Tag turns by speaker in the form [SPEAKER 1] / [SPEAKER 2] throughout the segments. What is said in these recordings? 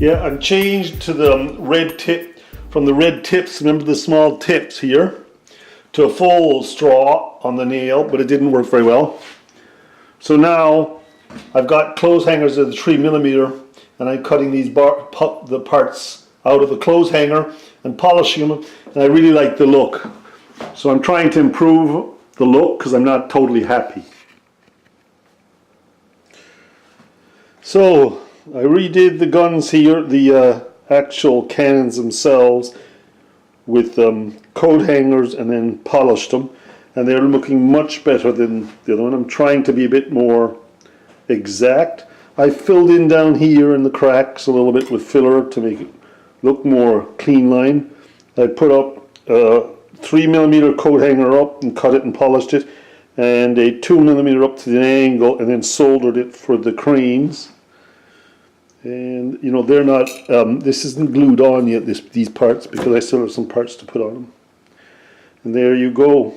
[SPEAKER 1] Yeah, I've changed to the red tip, from the red tips, remember the small tips here, to a full straw on the nail, but it didn't work very well. So now I've got clothes hangers at the 3mm, and I'm cutting these the parts out of the clothes hanger and polishing them, and I really like the look. So I'm trying to improve the look because I'm not totally happy. So I redid the guns here, the actual cannons themselves, with coat hangers, and then polished them, and they're looking much better than the other one. I'm trying to be a bit more exact. I filled in down here in the cracks a little bit with filler to make it look more clean line. I put up a 3mm coat hanger up and cut it and polished it, and a 2mm up to the angle, and then soldered it for the cranes. And you know, they're not, this isn't glued on yet, these parts, because I still have some parts to put on them. And there you go.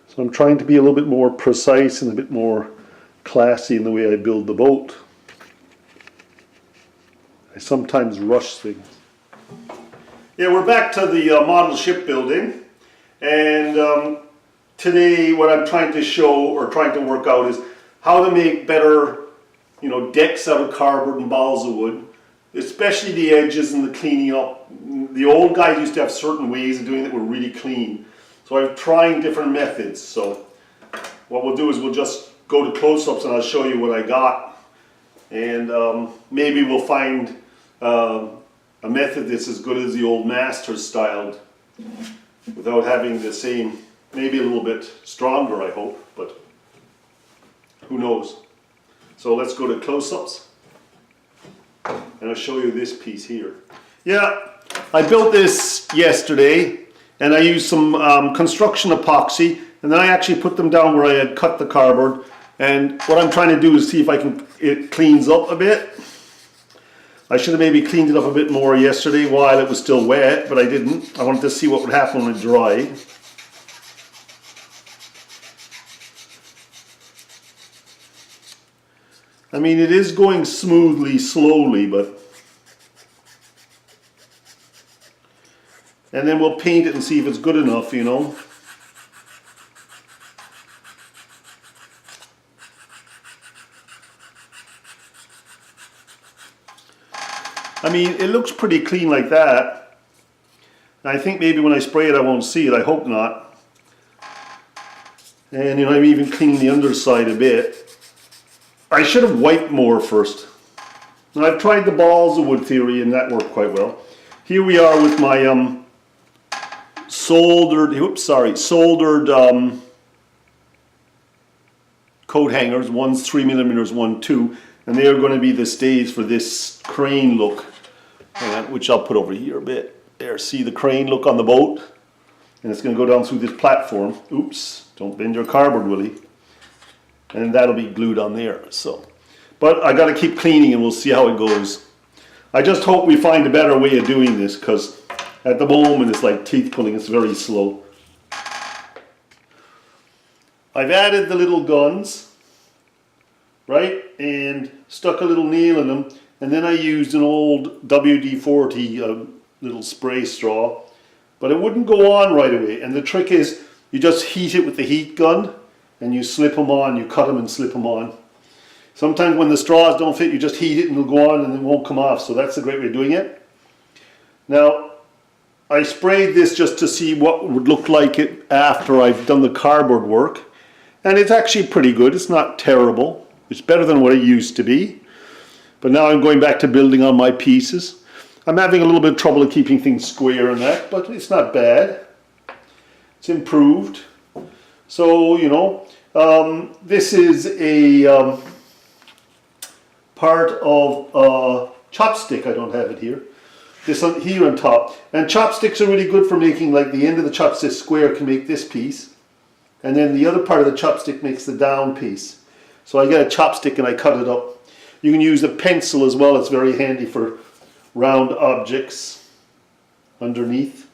[SPEAKER 1] So I'm trying to be a little bit more precise and a bit more classy in the way I build the boat. I sometimes rush things. Yeah, we're back to the model shipbuilding, and today what I'm trying to show or trying to work out is how to make better, you know, decks out of cardboard and balsa wood, especially the edges and the cleaning up. The old guys used to have certain ways of doing it that were really clean. So I'm trying different methods. So what we'll do is we'll just go to close-ups and I'll show you what I got. And maybe we'll find a method that's as good as the old masters styled without having the same, maybe a little bit stronger, I hope, but who knows. So let's go to close-ups, and I'll show you this piece here. Yeah, I built this yesterday, and I used some construction epoxy, and then I actually put them down where I had cut the cardboard. And what I'm trying to do is see if it cleans up a bit. I should have maybe cleaned it up a bit more yesterday while it was still wet, but I didn't. I wanted to see what would happen when it dried. I mean, it is going smoothly, slowly, but... And then we'll paint it and see if it's good enough, you know. I mean, it looks pretty clean like that. I think maybe when I spray it I won't see it, I hope not. And you know, I'm even cleaning the underside a bit. I should have wiped more first. Now I've tried the balsa wood theory and that worked quite well. Here we are with my soldered coat hangers. One's 3mm, one 2, and they are going to be the stays for this crane look, which I'll put over here a bit. There, see the crane look on the boat? And it's going to go down through this platform. Oops, don't bend your cardboard, Willie. And that'll be glued on there. So, but I got to keep cleaning and we'll see how it goes. I just hope we find a better way of doing this, because at the moment it's like teeth pulling, it's very slow. I've added the little guns, right, and stuck a little nail in them, and then I used an old WD-40 little spray straw, but it wouldn't go on right away. And the trick is you just heat it with the heat gun and you slip them on, you cut them and slip them on. Sometimes when the straws don't fit, you just heat it and it'll go on and it won't come off. So that's a great way of doing it. Now, I sprayed this just to see what it would look like it after I've done the cardboard work. And it's actually pretty good. It's not terrible. It's better than what it used to be. But now I'm going back to building on my pieces. I'm having a little bit of trouble keeping things square and that, but it's not bad. It's improved. So, you know, this is a part of a chopstick. I don't have it here. This on here on top. And chopsticks are really good for making, like, the end of the chopstick square can make this piece. And then the other part of the chopstick makes the down piece. So I get a chopstick and I cut it up. You can use a pencil as well. It's very handy for round objects underneath.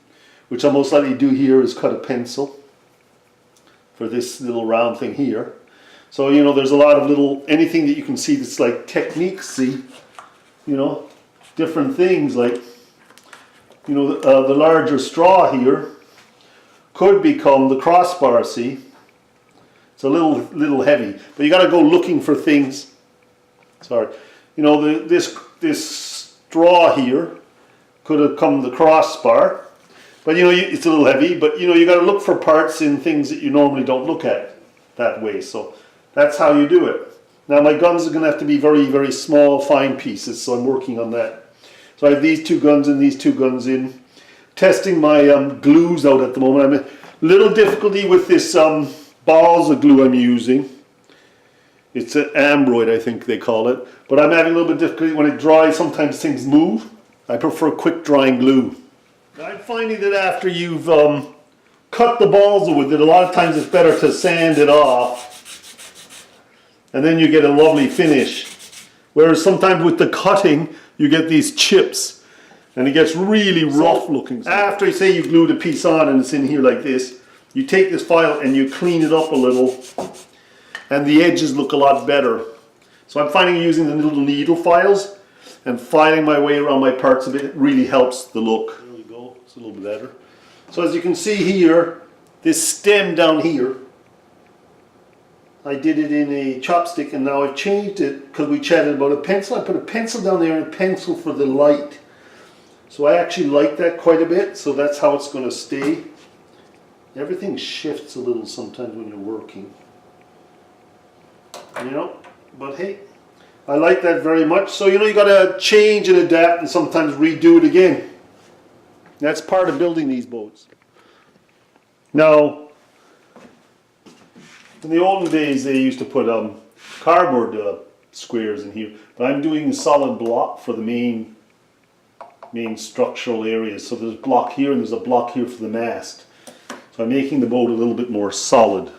[SPEAKER 1] Which I'll most likely do here is cut a pencil for this little round thing here. So, you know, there's a lot of little, anything that you can see that's like techniques, see, you know, different things, like, you know, the larger straw here could become the crossbar, see? It's a little heavy, but you got to go looking for things. Sorry. You know, this straw here could have come the crossbar, but you know, it's a little heavy, but you know, you got to look for parts in things that you normally don't look at that way. So that's how you do it. Now my guns are going to have to be very, very small, fine pieces, so I'm working on that. So I have these two guns and these two guns in. Testing my glues out at the moment. I'm a little difficulty with this balsa glue I'm using. It's an Ambroid, I think they call it. But I'm having a little bit of difficulty when it dries. Sometimes things move. I prefer quick drying glue. I'm finding that after you've cut the balsa with it, a lot of times it's better to sand it off. And then you get a lovely finish. Whereas sometimes with the cutting, you get these chips. And it gets really rough looking. After you say you glued a piece on and it's in here like this, you take this file and you clean it up a little. And the edges look a lot better. So I'm finding using the little needle files and filing my way around my parts a bit really helps the look. There we go, it's a little bit better. So as you can see here, this stem down here, I did it in a chopstick and now I've changed it because we chatted about a pencil. I put a pencil down there and a pencil for the light. So I actually like that quite a bit, so that's how it's going to stay. Everything shifts a little sometimes when you're working. You know, but hey, I like that very much. So you know, you got to change and adapt and sometimes redo it again. That's part of building these boats. Now, in the olden days they used to put cardboard squares in here, but I'm doing solid block for the main structural areas. So there's a block here and there's a block here for the mast. So I'm making the boat a little bit more solid.